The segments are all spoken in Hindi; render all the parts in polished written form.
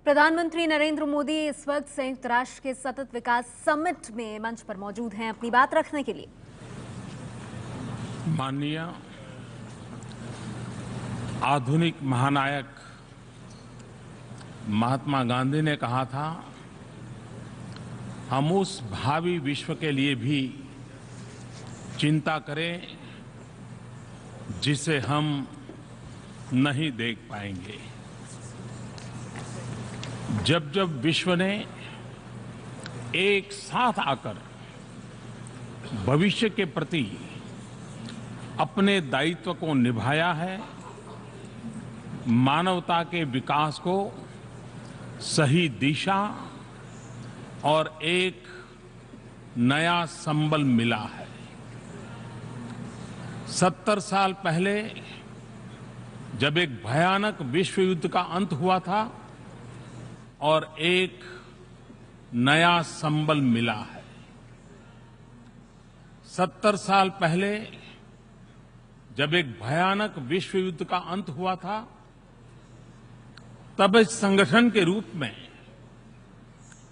प्रधानमंत्री नरेंद्र मोदी इस वक्त संयुक्त राष्ट्र के सतत विकास समिट में मंच पर मौजूद हैं अपनी बात रखने के लिए। माननीय आधुनिक महानायक महात्मा गांधी ने कहा था, हम उस भावी विश्व के लिए भी चिंता करें जिसे हम नहीं देख पाएंगे। जब जब विश्व ने एक साथ आकर भविष्य के प्रति अपने दायित्व को निभाया है, मानवता के विकास को सही दिशा और एक नया संबल मिला है। 70 साल पहले जब एक भयानक विश्व युद्ध का अंत हुआ था और एक नया संबल मिला है। 70 साल पहले जब एक भयानक विश्व युद्ध का अंत हुआ था, तब इस संगठन के रूप में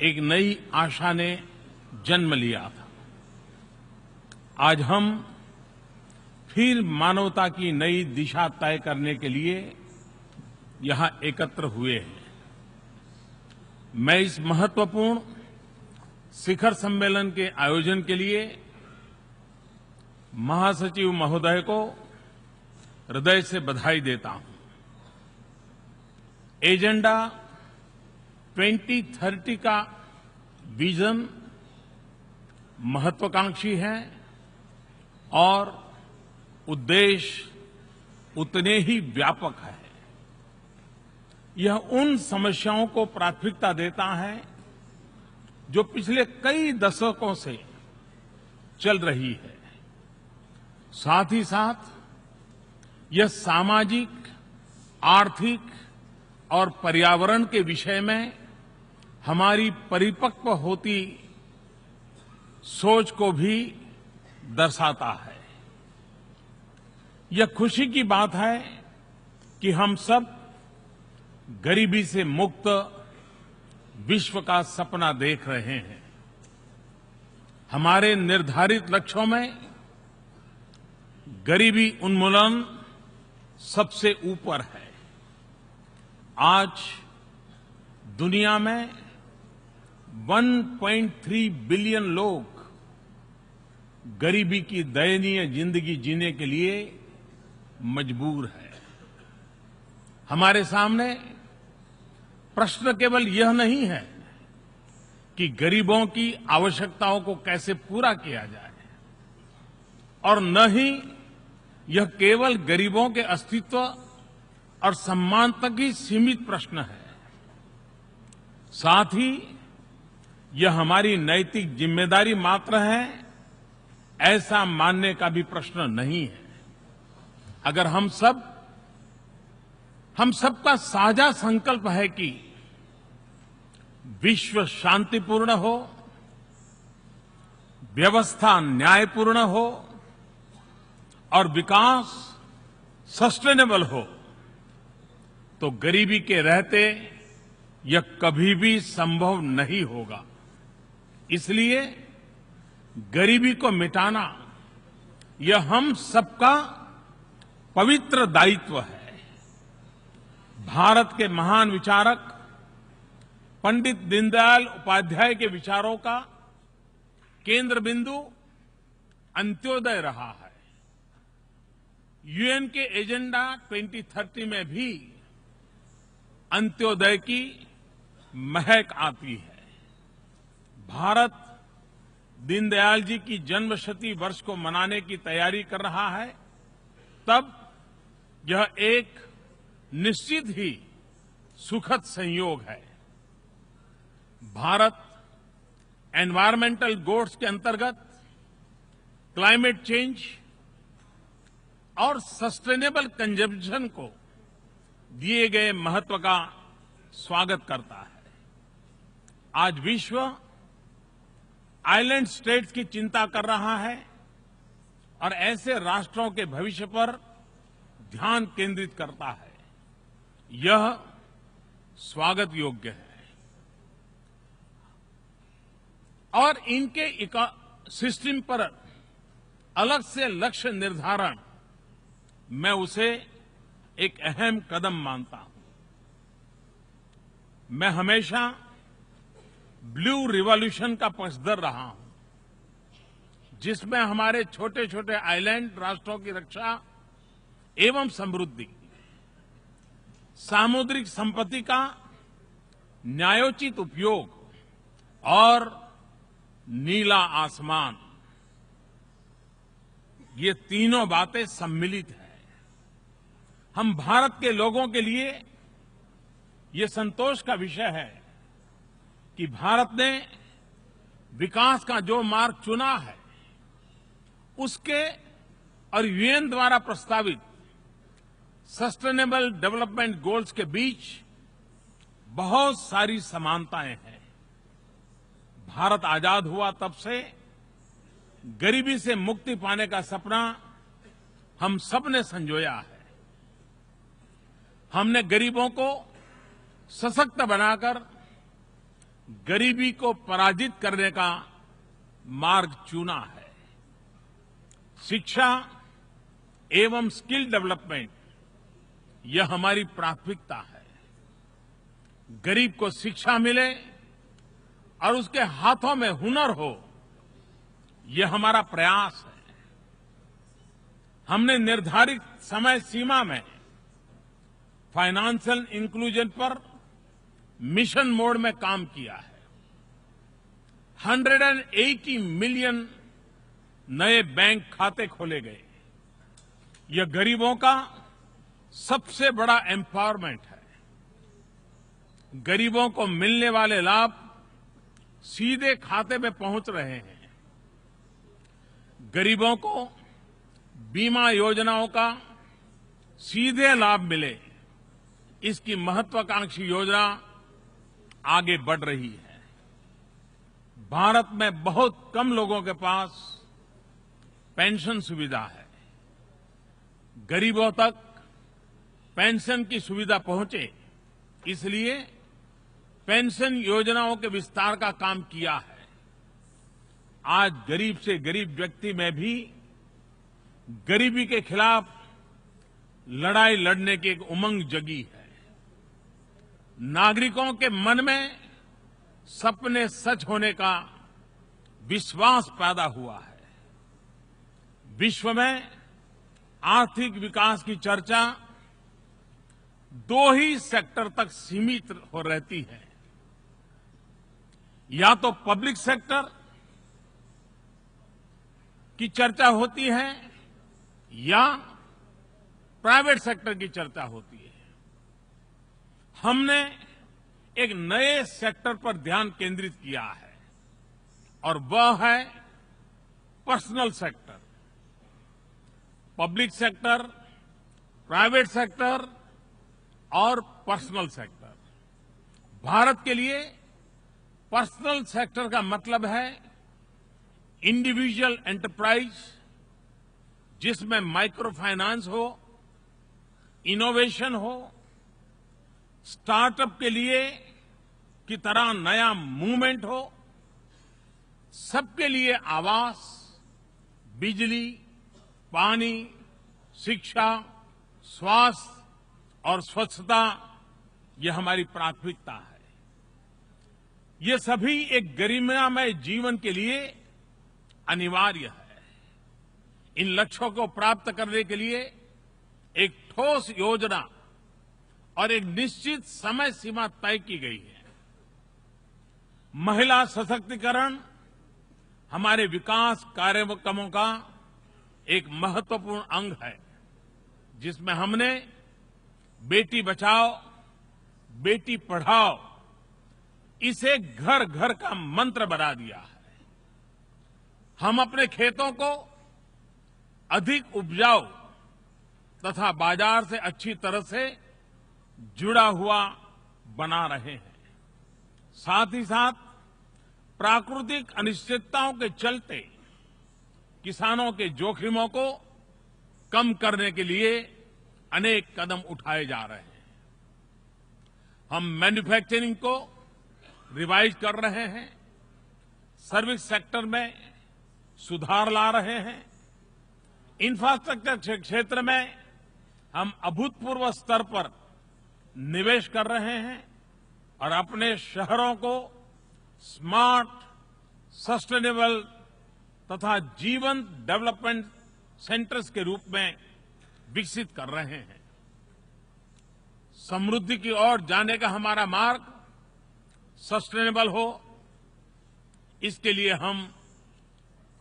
एक नई आशा ने जन्म लिया था। आज हम फिर मानवता की नई दिशा तय करने के लिए यहां एकत्र हुए हैं। मैं इस महत्वपूर्ण शिखर सम्मेलन के आयोजन के लिए महासचिव महोदय को हृदय से बधाई देता हूं। एजेंडा 2030 का विजन महत्वाकांक्षी है और उद्देश्य उतने ही व्यापक है। यह उन समस्याओं को प्राथमिकता देता है जो पिछले कई दशकों से चल रही है। साथ ही साथ यह सामाजिक, आर्थिक और पर्यावरण के विषय में हमारी परिपक्व होती सोच को भी दर्शाता है। यह खुशी की बात है कि हम सब गरीबी से मुक्त विश्व का सपना देख रहे हैं। हमारे निर्धारित लक्ष्यों में गरीबी उन्मूलन सबसे ऊपर है। आज दुनिया में 1.3 बिलियन लोग गरीबी की दयनीय जिंदगी जीने के लिए मजबूर है। हमारे सामने प्रश्न केवल यह नहीं है कि गरीबों की आवश्यकताओं को कैसे पूरा किया जाए, और न ही यह केवल गरीबों के अस्तित्व और सम्मान तक ही सीमित प्रश्न है। साथ ही यह हमारी नैतिक जिम्मेदारी मात्र है, ऐसा मानने का भी प्रश्न नहीं है। अगर हम सबका साझा संकल्प है कि विश्व शांतिपूर्ण हो, व्यवस्था न्यायपूर्ण हो और विकास सस्टेनेबल हो, तो गरीबी के रहते यह कभी भी संभव नहीं होगा। इसलिए गरीबी को मिटाना यह हम सबका पवित्र दायित्व है। भारत के महान विचारक पंडित दीनदयाल उपाध्याय के विचारों का केंद्र बिंदु अंत्योदय रहा है। यूएन के एजेंडा 2030 में भी अंत्योदय की महक आती है। भारत दीनदयाल जी की जन्मशती वर्ष को मनाने की तैयारी कर रहा है, तब यह एक निश्चित ही सुखद संयोग है। भारत एनवायरमेंटल गोल्स के अंतर्गत क्लाइमेट चेंज और सस्टेनेबल कंजम्पशन को दिए गए महत्व का स्वागत करता है। आज विश्व आइलैंड स्टेट्स की चिंता कर रहा है और ऐसे राष्ट्रों के भविष्य पर ध्यान केंद्रित करता है। यह स्वागत योग्य है। और इनके सिस्टम पर अलग से लक्ष्य निर्धारण मैं उसे एक अहम कदम मानता हूं। मैं हमेशा ब्लू रिवॉल्यूशन का पक्षधर रहा हूं, जिसमें हमारे छोटे छोटे आइलैंड राष्ट्रों की रक्षा एवं समृद्धि, सामुद्रिक संपत्ति का न्यायोचित उपयोग और नीला आसमान, ये तीनों बातें सम्मिलित हैं। हम भारत के लोगों के लिए ये संतोष का विषय है कि भारत ने विकास का जो मार्ग चुना है, उसके और यूएन द्वारा प्रस्तावित सस्टेनेबल डेवलपमेंट गोल्स के बीच बहुत सारी समानताएं हैं। भारत आजाद हुआ तब से गरीबी से मुक्ति पाने का सपना हम सबने संजोया है। हमने गरीबों को सशक्त बनाकर गरीबी को पराजित करने का मार्ग चुना है। शिक्षा एवं स्किल डेवलपमेंट यह हमारी प्राथमिकता है। गरीब को शिक्षा मिले और उसके हाथों में हुनर हो, यह हमारा प्रयास है। हमने निर्धारित समय सीमा में फाइनेंशियल इंक्लूजन पर मिशन मोड में काम किया है। 180 मिलियन नए बैंक खाते खोले गए। यह गरीबों का सबसे बड़ा एम्पावरमेंट है। गरीबों को मिलने वाले लाभ सीधे खाते में पहुंच रहे हैं। गरीबों को बीमा योजनाओं का सीधे लाभ मिले, इसकी महत्वाकांक्षी योजना आगे बढ़ रही है। भारत में बहुत कम लोगों के पास पेंशन सुविधा है। गरीबों तक पेंशन की सुविधा पहुंचे, इसलिए पेंशन योजनाओं के विस्तार का काम किया है। आज गरीब से गरीब व्यक्ति में भी गरीबी के खिलाफ लड़ाई लड़ने की एक उमंग जगी है। नागरिकों के मन में सपने सच होने का विश्वास पैदा हुआ है। विश्व में आर्थिक विकास की चर्चा दो ही सेक्टर तक सीमित हो रहती है, या तो पब्लिक सेक्टर की चर्चा होती है या प्राइवेट सेक्टर की चर्चा होती है। हमने एक नए सेक्टर पर ध्यान केंद्रित किया है और वह है personal sector. Public sector, private sector और पर्सनल सेक्टर। भारत के लिए पर्सनल सेक्टर का मतलब है इंडिविजुअल एंटरप्राइज, जिसमें माइक्रो फाइनेंस हो, इनोवेशन हो, स्टार्टअप के लिए की तरह नया मूवमेंट हो, सबके लिए आवास, बिजली, पानी, शिक्षा, स्वास्थ्य और स्वच्छता, यह हमारी प्राथमिकता है। ये सभी एक गरिमामय जीवन के लिए अनिवार्य है। इन लक्ष्यों को प्राप्त करने के लिए एक ठोस योजना और एक निश्चित समय सीमा तय की गई है। महिला सशक्तिकरण हमारे विकास कार्यक्रमों का एक महत्वपूर्ण अंग है, जिसमें हमने बेटी बचाओ, बेटी पढ़ाओ इसे घर घर का मंत्र बना दिया है। हम अपने खेतों को अधिक उपजाऊ तथा बाजार से अच्छी तरह से जुड़ा हुआ बना रहे हैं। साथ ही साथ प्राकृतिक अनिश्चितताओं के चलते किसानों के जोखिमों को कम करने के लिए अनेक कदम उठाए जा रहे हैं। हम मैन्युफैक्चरिंग को रिवाइज कर रहे हैं। सर्विस सेक्टर में सुधार ला रहे हैं। इंफ्रास्ट्रक्चर क्षेत्र में हम अभूतपूर्व स्तर पर निवेश कर रहे हैं और अपने शहरों को स्मार्ट, सस्टेनेबल तथा जीवंत डेवलपमेंट सेंटर्स के रूप में विकसित कर रहे हैं। समृद्धि की ओर जाने का हमारा मार्ग सस्टेनेबल हो, इसके लिए हम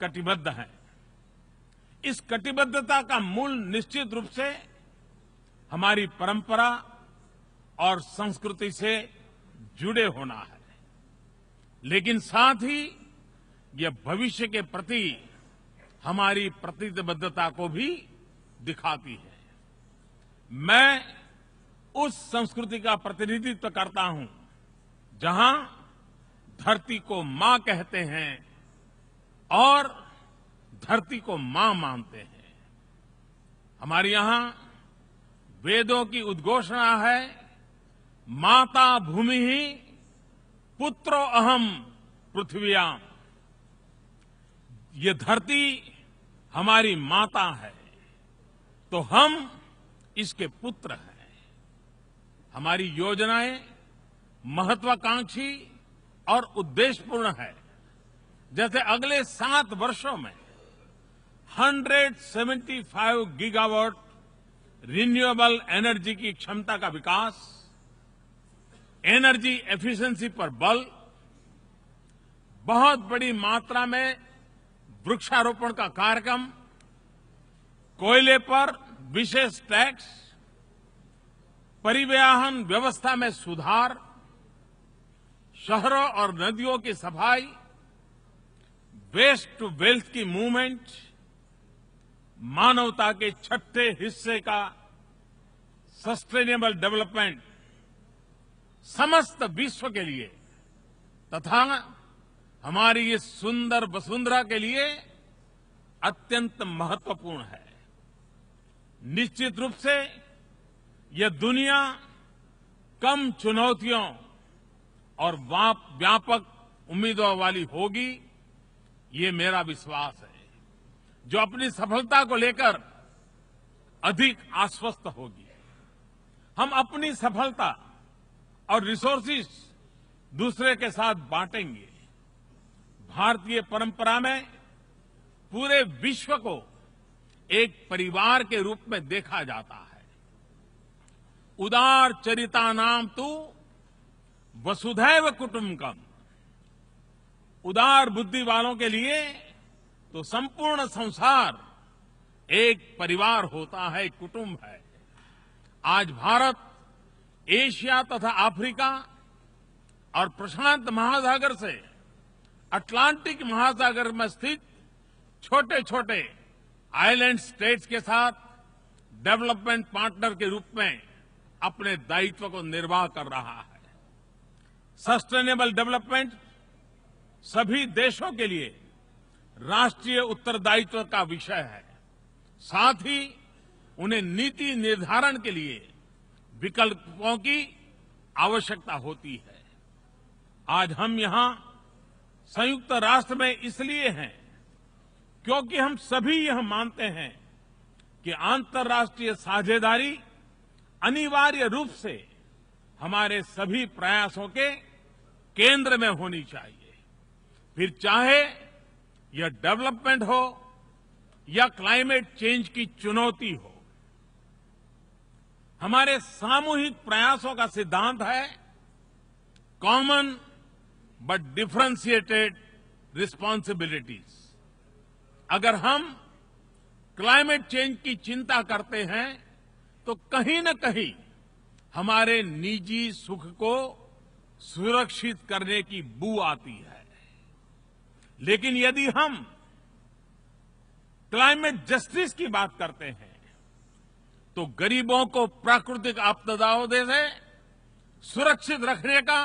कटिबद्ध हैं। इस कटिबद्धता का मूल निश्चित रूप से हमारी परंपरा और संस्कृति से जुड़े होना है, लेकिन साथ ही यह भविष्य के प्रति हमारी प्रतिबद्धता को भी दिखाती है। मैं उस संस्कृति का प्रतिनिधित्व करता हूं जहां धरती को मां कहते हैं और धरती को मां मानते हैं। हमारे यहां वेदों की उद्घोषणा है, माता भूमि ही पुत्रो अहम पृथ्व्याम। ये धरती हमारी माता है तो हम इसके पुत्र हैं। हमारी योजनाएं महत्वाकांक्षी और उद्देश्यपूर्ण है। जैसे अगले 7 वर्षों में 175 गीगावाट रिन्यूएबल एनर्जी की क्षमता का विकास, एनर्जी एफिशिएंसी पर बल, बहुत बड़ी मात्रा में वृक्षारोपण का कार्यक्रम, कोयले पर विशेष टैक्स, परिवहन व्यवस्था में सुधार, शहरों और नदियों की सफाई, वेस्ट टू वेल्थ की मूवमेंट, मानवता के छठे हिस्से का सस्टेनेबल डेवलपमेंट समस्त विश्व के लिए तथा हमारी इस सुंदर वसुंधरा के लिए अत्यंत महत्वपूर्ण है। निश्चित रूप से यह दुनिया कम चुनौतियों और व्यापक उम्मीदों वाली होगी, ये मेरा विश्वास है, जो अपनी सफलता को लेकर अधिक आश्वस्त होगी। हम अपनी सफलता और रिसोर्सेज दूसरे के साथ बांटेंगे। भारतीय परंपरा में पूरे विश्व को एक परिवार के रूप में देखा जाता है। उदार चरिता नाम तु वसुधैव कुटुंबकम। उदार बुद्धि वालों के लिए तो संपूर्ण संसार एक परिवार होता है, एक कुटुंब है। आज भारत एशिया तथा अफ्रीका और प्रशांत महासागर से अटलांटिक महासागर में स्थित छोटे छोटे आइलैंड स्टेट्स के साथ डेवलपमेंट पार्टनर के रूप में अपने दायित्व को निर्वाह कर रहा है। सस्टेनेबल डेवलपमेंट सभी देशों के लिए राष्ट्रीय उत्तरदायित्व का विषय है। साथ ही उन्हें नीति निर्धारण के लिए विकल्पों की आवश्यकता होती है। आज हम यहां संयुक्त राष्ट्र में इसलिए हैं क्योंकि हम सभी यह मानते हैं कि अंतर्राष्ट्रीय साझेदारी अनिवार्य रूप से हमारे सभी प्रयासों के केंद्र में होनी चाहिए। फिर चाहे यह डेवलपमेंट हो या क्लाइमेट चेंज की चुनौती हो, हमारे सामूहिक प्रयासों का सिद्धांत है कॉमन बट डिफरेंशिएटेड रिस्पॉन्सिबिलिटीज। अगर हम क्लाइमेट चेंज की चिंता करते हैं तो कहीं न कहीं हमारे निजी सुख को सुरक्षित करने की बू आती है। लेकिन यदि हम क्लाइमेट जस्टिस की बात करते हैं तो गरीबों को प्राकृतिक आपदाओं से सुरक्षित रखने का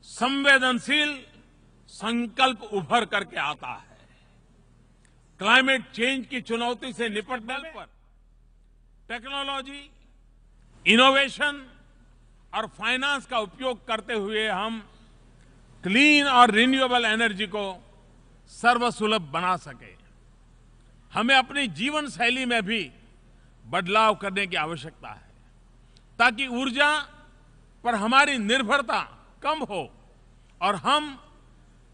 संवेदनशील संकल्प उभर करके आता है। क्लाइमेट चेंज की चुनौती से निपटने पर टेक्नोलॉजी, इनोवेशन और फाइनेंस का उपयोग करते हुए हम क्लीन और रिन्यूएबल एनर्जी को सर्वसुलभ बना सके। हमें अपनी जीवन शैली में भी बदलाव करने की आवश्यकता है ताकि ऊर्जा पर हमारी निर्भरता कम हो और हम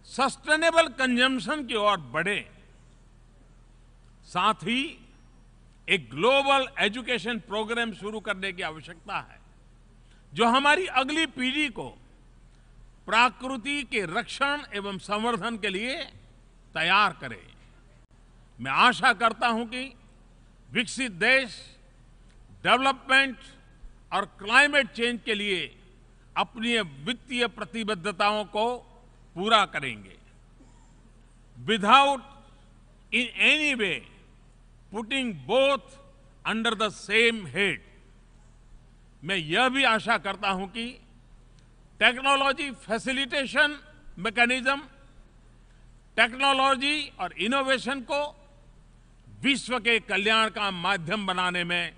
सस्टेनेबल कंजम्पशन की ओर बढ़े। साथ ही एक ग्लोबल एजुकेशन प्रोग्राम शुरू करने की आवश्यकता है जो हमारी अगली पीढ़ी को प्रकृति के रक्षण एवं संवर्धन के लिए तैयार करे। मैं आशा करता हूं कि विकसित देश डेवलपमेंट और क्लाइमेट चेंज के लिए अपनी वित्तीय प्रतिबद्धताओं को पूरा करेंगे without in any way putting both under the same head. मैं यह भी आशा करता हूं कि टेक्नोलॉजी फैसिलिटेशन मैकेनिज्म टेक्नोलॉजी और इनोवेशन को विश्व के कल्याण का माध्यम बनाने में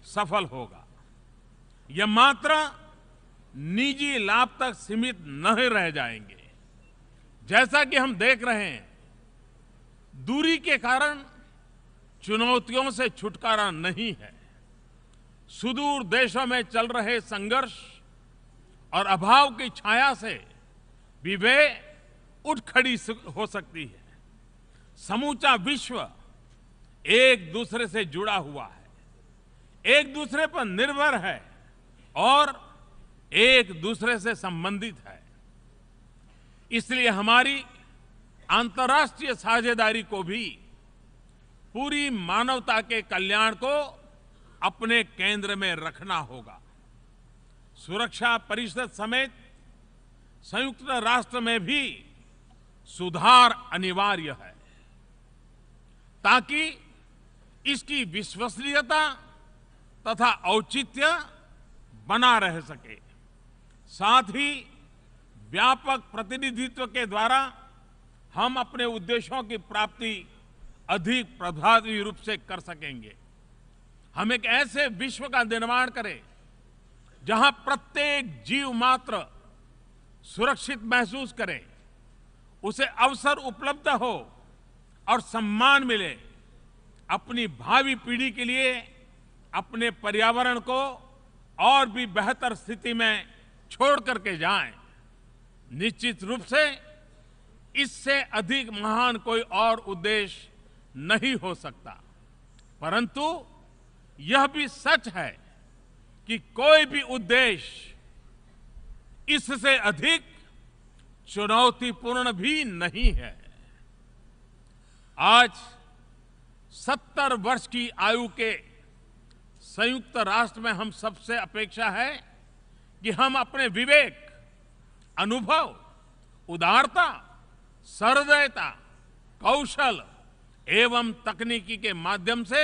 सफल होगा। यह मात्र निजी लाभ तक सीमित नहीं रह जाएंगे। जैसा कि हम देख रहे हैं, दूरी के कारण चुनौतियों से छुटकारा नहीं है। सुदूर देशों में चल रहे संघर्ष और अभाव की छाया से भी वे उठ खड़ी हो सकती है। समूचा विश्व एक दूसरे से जुड़ा हुआ है, एक दूसरे पर निर्भर है और एक दूसरे से संबंधित है। इसलिए हमारी अंतर्राष्ट्रीय साझेदारी को भी पूरी मानवता के कल्याण को अपने केंद्र में रखना होगा। सुरक्षा परिषद समेत संयुक्त राष्ट्र में भी सुधार अनिवार्य है ताकि इसकी विश्वसनीयता तथा औचित्य बना रह सके। साथ ही व्यापक प्रतिनिधित्व के द्वारा हम अपने उद्देश्यों की प्राप्ति अधिक प्रभावी रूप से कर सकेंगे। हम एक ऐसे विश्व का निर्माण करें जहां प्रत्येक जीव मात्र सुरक्षित महसूस करे, उसे अवसर उपलब्ध हो और सम्मान मिले। अपनी भावी पीढ़ी के लिए अपने पर्यावरण को और भी बेहतर स्थिति में छोड़ करके जाएं। निश्चित रूप से इससे अधिक महान कोई और उद्देश्य नहीं हो सकता, परंतु यह भी सच है कि कोई भी उद्देश्य इससे अधिक चुनौतीपूर्ण भी नहीं है। आज 70 वर्ष की आयु के संयुक्त राष्ट्र में हम सबसे अपेक्षा है कि हम अपने विवेक, अनुभव, उदारता, सहृदयता, कौशल एवं तकनीकी के माध्यम से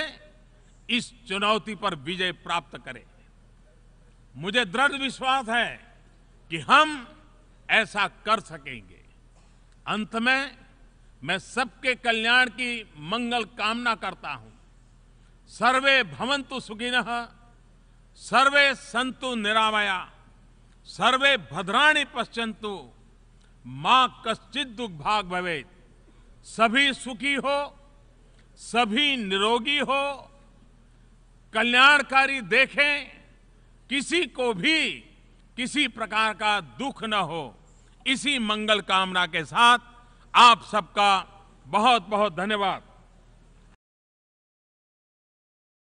इस चुनौती पर विजय प्राप्त करें। मुझे दृढ़ विश्वास है कि हम ऐसा कर सकेंगे। अंत में मैं सबके कल्याण की मंगल कामना करता हूं। सर्वे भवन्तु सुखिनः, सर्वे सन्तु निरामया, सर्वे भद्राणि पश्यन्तु, मां कश्चित् दुर्भाग् भवेत्। सभी सुखी हो, सभी निरोगी हो, कल्याणकारी देखें, किसी को भी किसी प्रकार का दुख न हो। इसी मंगल कामना के साथ आप सबका बहुत बहुत धन्यवाद।